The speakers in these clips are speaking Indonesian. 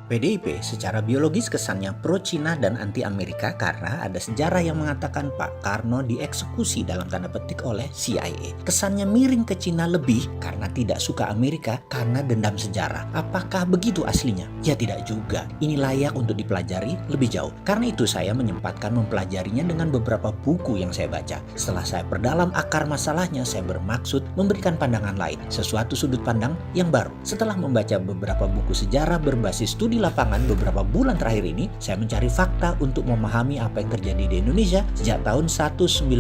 PDIP secara biologis kesannya pro-Cina dan anti-Amerika karena ada sejarah yang mengatakan Pak Karno dieksekusi dalam tanda petik oleh CIA. Kesannya miring ke Cina lebih karena tidak suka Amerika karena dendam sejarah. Apakah begitu aslinya? Ya tidak juga. Ini layak untuk dipelajari lebih jauh. Karena itu saya menyempatkan mempelajarinya dengan beberapa buku yang saya baca. Setelah saya perdalam akar masalahnya, saya bermaksud memberikan pandangan lain, sesuatu sudut pandang yang baru. Setelah membaca beberapa buku sejarah berbasis studi lapangan beberapa bulan terakhir ini, saya mencari fakta untuk memahami apa yang terjadi di Indonesia sejak tahun 1960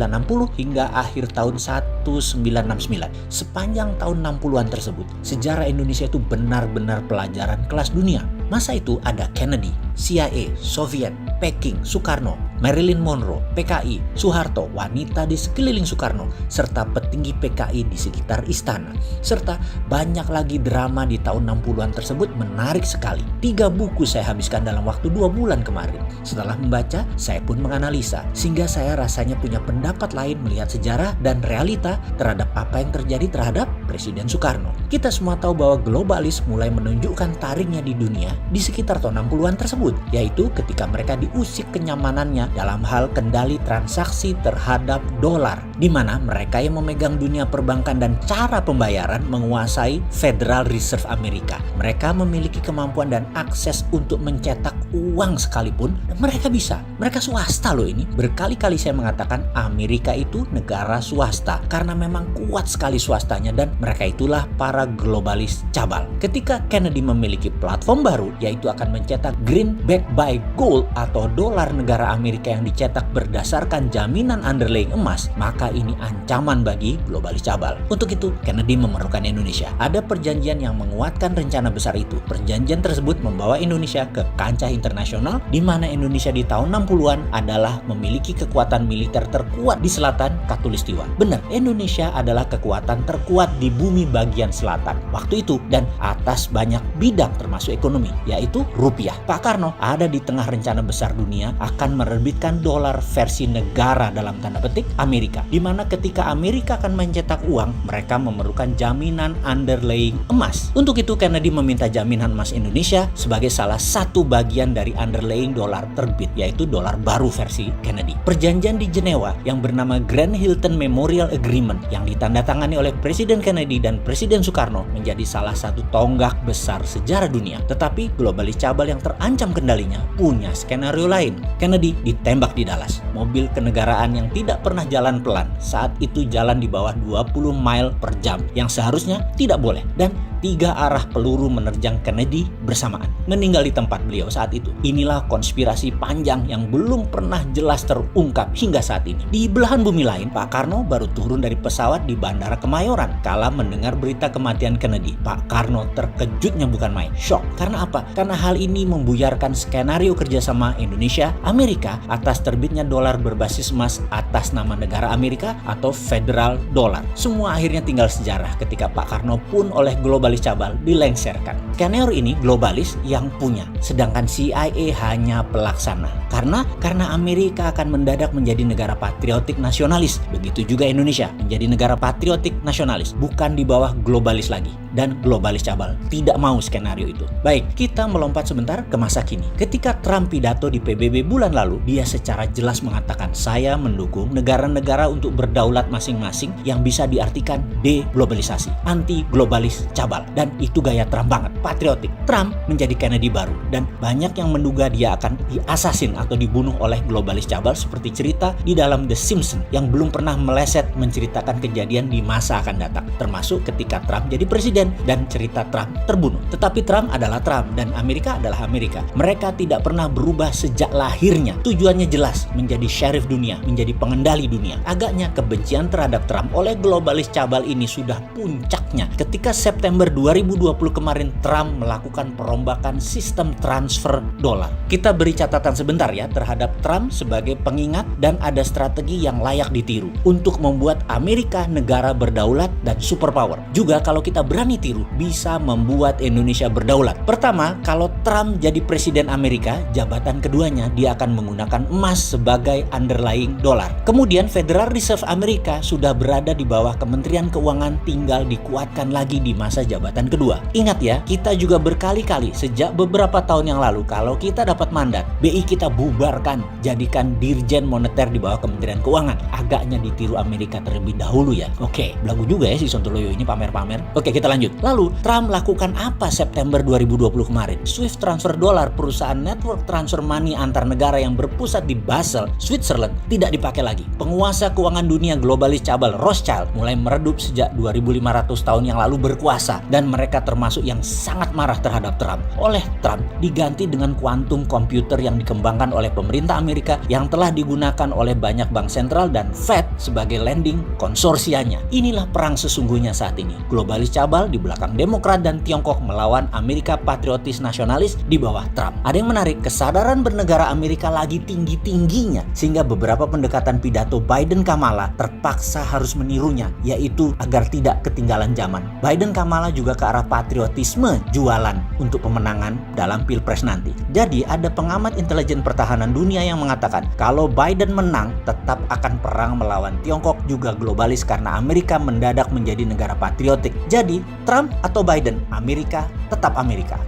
hingga akhir tahun 1969. Sepanjang tahun 60-an tersebut, sejarah Indonesia itu benar-benar pelajaran kelas dunia. Masa itu ada Kennedy, CIA, Soviet, Peking, Soekarno, Marilyn Monroe, PKI, Soeharto, wanita di sekeliling Soekarno, serta petinggi PKI di sekitar istana. Serta banyak lagi drama di tahun 60-an tersebut menarik sekali. 3 buku saya habiskan dalam waktu 2 bulan kemarin. Setelah membaca, saya pun menganalisa, sehingga saya rasanya punya pendapat lain melihat sejarah dan realita terhadap apa yang terjadi terhadap Presiden Soekarno. Kita semua tahu bahwa globalis mulai menunjukkan taringnya di dunia di sekitar tahun 60-an tersebut, yaitu ketika mereka diusik kenyamanannya dalam hal kendali transaksi terhadap dolar, di mana mereka yang memegang dunia perbankan dan cara pembayaran menguasai Federal Reserve Amerika. Mereka memiliki kemampuan dan akses untuk mencetak uang sekalipun, dan mereka bisa. Mereka swasta loh ini. Berkali-kali saya mengatakan Amerika itu negara swasta karena memang kuat sekali swastanya, dan mereka itulah para globalis cabal. Ketika Kennedy memiliki platform baru, yaitu akan mencetak greenback by gold atau dolar negara Amerika yang dicetak berdasarkan jaminan underlying emas, maka ini ancaman bagi globalis cabal. Untuk itu, Kennedy memerlukan Indonesia. Ada perjanjian yang menguatkan rencana besar itu. Perjanjian tersebut membawa Indonesia ke kancah internasional, di mana Indonesia di tahun 60-an adalah memiliki kekuatan militer terkuat di selatan Katulistiwa. Benar, Indonesia adalah kekuatan terkuat di bumi bagian selatan waktu itu dan atas banyak bidang termasuk ekonomi, yaitu rupiah. Pak Karno ada di tengah rencana besar dunia akan menerbitkan dolar versi negara dalam tanda petik Amerika, di mana ketika Amerika akan mencetak uang, mereka memerlukan jaminan underlying emas. Untuk itu Kennedy meminta jaminan emas Indonesia sebagai salah satu bagian dari underlying dolar terbit, yaitu dolar baru versi Kennedy. Perjanjian di Jenewa yang bernama Grand Hilton Memorial Agreement yang ditandatangani oleh Presiden Kennedy dan Presiden Soekarno menjadi salah satu tonggak besar sejarah dunia. Tetapi globalis cabal yang terancam kendalinya punya skenario lain. Kennedy ditembak di Dallas. Mobil kenegaraan yang tidak pernah jalan pelan saat itu jalan di bawah 20 mile per jam yang seharusnya tidak boleh, dan 3 arah peluru menerjang Kennedy bersamaan, meninggal di tempat beliau saat itu. Inilah konspirasi panjang yang belum pernah jelas terungkap hingga saat ini. Di belahan bumi lain, Pak Karno baru turun dari pesawat di Bandara Kemayoran kala mendengar berita kematian Kennedy. Pak Karno terkejutnya bukan main, shock. Karena apa? Karena hal ini membuyarkan skenario kerjasama Indonesia Amerika atas terbitnya dolar berbasis emas atas nama negara Amerika atau Federal Dollar. Semua akhirnya tinggal sejarah ketika Pak Karno pun oleh globalis cabal dilengsarkan. Skenario ini globalis yang punya, sedangkan CIA hanya pelaksana. Karena Amerika akan mendadak menjadi negara patriotik nasionalis. Begitu juga Indonesia menjadi negara patriotik nasionalis, bukan di bawah globalis lagi. Dan globalis cabal tidak mau skenario itu. Baik, kita melompat sebentar ke masa kini. Ketika Trump pidato di PBB bulan lalu, dia secara jelas mengatakan, saya mendukung negara-negara untuk berdaulat masing-masing yang bisa diartikan deglobalisasi, anti globalis cabal. Dan itu gaya Trump banget, patriotik. Trump menjadi Kennedy baru, dan banyak yang menduga dia akan diasasin atau dibunuh oleh globalis cabal seperti cerita di dalam The Simpsons yang belum pernah meleset menceritakan kejadian di masa akan datang, termasuk ketika Trump jadi presiden dan cerita Trump terbunuh. Tetapi Trump adalah Trump dan Amerika adalah Amerika. Mereka tidak pernah berubah sejak lahirnya. Tujuannya jelas, menjadi sheriff dunia, menjadi pengendali dunia. Agaknya kebencian terhadap Trump oleh globalis cabal ini sudah puncaknya ketika September 2020 kemarin Trump melakukan perombakan sistem transfer dolar. Kita beri catatan sebentar ya terhadap Trump sebagai pengingat, dan ada strategi yang layak ditiru untuk membuat Amerika negara berdaulat dan superpower. Juga kalau kita berani tiru, bisa membuat Indonesia berdaulat. Pertama, kalau Trump jadi presiden Amerika, jabatan keduanya dia akan menggunakan emas sebagai underlying dolar. Kemudian Federal Reserve Amerika sudah berada di bawah Kementerian Keuangan, tinggal dikuatkan lagi di masa jabatan kedua. Ingat ya, kita juga berkali-kali sejak beberapa tahun yang lalu kalau kita dapat mandat, BI kita bubarkan, jadikan Dirjen Moneter di bawah Kementerian Keuangan. Agaknya ditiru Amerika terlebih dahulu ya. Oke, belagu juga ya si Sontoloyo ini pamer-pamer. Oke, kita lanjut. Lalu, Trump lakukan apa September 2020 kemarin? Swift transfer dolar, perusahaan network transfer money antar negara yang berpusat di Basel, Switzerland, tidak dipakai lagi. Penguasa keuangan dunia globalis cabal Rothschild mulai meredup sejak 2500 tahun yang lalu berkuasa, dan mereka termasuk yang sangat marah terhadap Trump. Oleh Trump diganti dengan kuantum komputer yang dikembangkan oleh pemerintah Amerika yang telah digunakan oleh banyak bank sentral dan Fed sebagai lending konsorsianya. Inilah perang sesungguhnya saat ini. Globalis cabal di belakang Demokrat dan Tiongkok melawan Amerika patriotis nasionalis di bawah Trump. Ada yang menarik, kesadaran bernegara Amerika lagi tinggi-tingginya sehingga beberapa pendekatan pidato Biden-Kamala terpaksa harus menirunya, yaitu agar tidak ketinggalan zaman. Biden-Kamala juga ke arah patriotisme jualan untuk pemenangan dalam Pilpres nanti. Jadi ada pengamat intelijen pertahanan dunia yang mengatakan kalau Biden menang tetap akan perang melawan Tiongkok juga globalis karena Amerika mendadak menjadi negara patriotik. Jadi Trump atau Biden, Amerika tetap Amerika.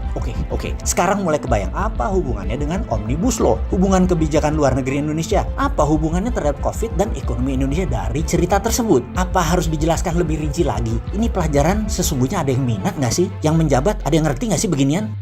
Oke. Sekarang mulai kebayang apa hubungannya dengan Omnibus Law, hubungan kebijakan luar negeri Indonesia, apa hubungannya terhadap COVID dan ekonomi Indonesia dari cerita tersebut. Apa harus dijelaskan lebih rinci lagi? Ini pelajaran sesungguhnya ada yang minat nggak sih? Yang menjabat ada yang ngerti nggak sih beginian?